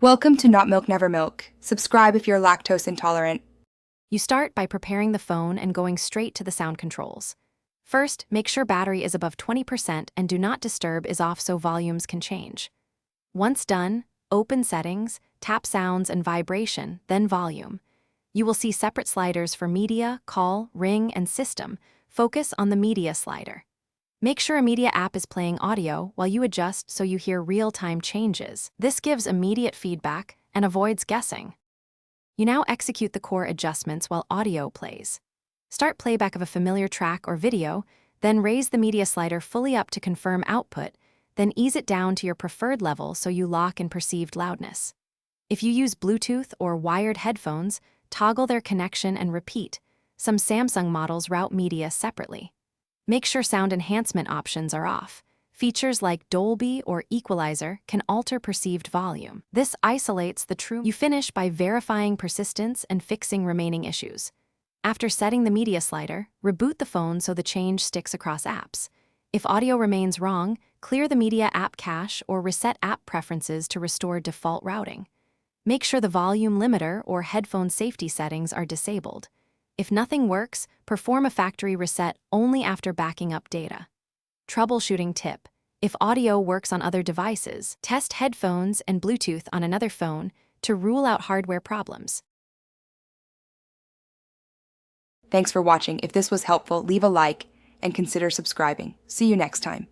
Welcome to Not Milk Never Milk. Subscribe if you're lactose intolerant. You start by preparing the phone and going straight to the sound controls. First, make sure battery is above 20% and Do Not Disturb is off so volumes can change. Once done, open Settings, tap Sounds and Vibration, then Volume. You will see separate sliders for Media, Call, Ring, and System. Focus on the Media slider. Make sure a media app is playing audio while you adjust so you hear real-time changes. This gives immediate feedback and avoids guessing. You now execute the core adjustments while audio plays. Start playback of a familiar track or video, then raise the media slider fully up to confirm output, then ease it down to your preferred level so you lock in perceived loudness. If you use Bluetooth or wired headphones, toggle their connection and repeat. Some Samsung models route media separately. Make sure sound enhancement options are off. Features like Dolby or Equalizer can alter perceived volume. This isolates the true. You finish by verifying persistence and fixing remaining issues. After setting the media slider, reboot the phone so the change sticks across apps. If audio remains wrong, clear the media app cache or reset app preferences to restore default routing. Make sure the volume limiter or headphone safety settings are disabled. If nothing works, perform a factory reset only after backing up data. Troubleshooting tip: if audio works on other devices, test headphones and Bluetooth on another phone to rule out hardware problems. Thanks for watching. If this was helpful, leave a like and consider subscribing. See you next time.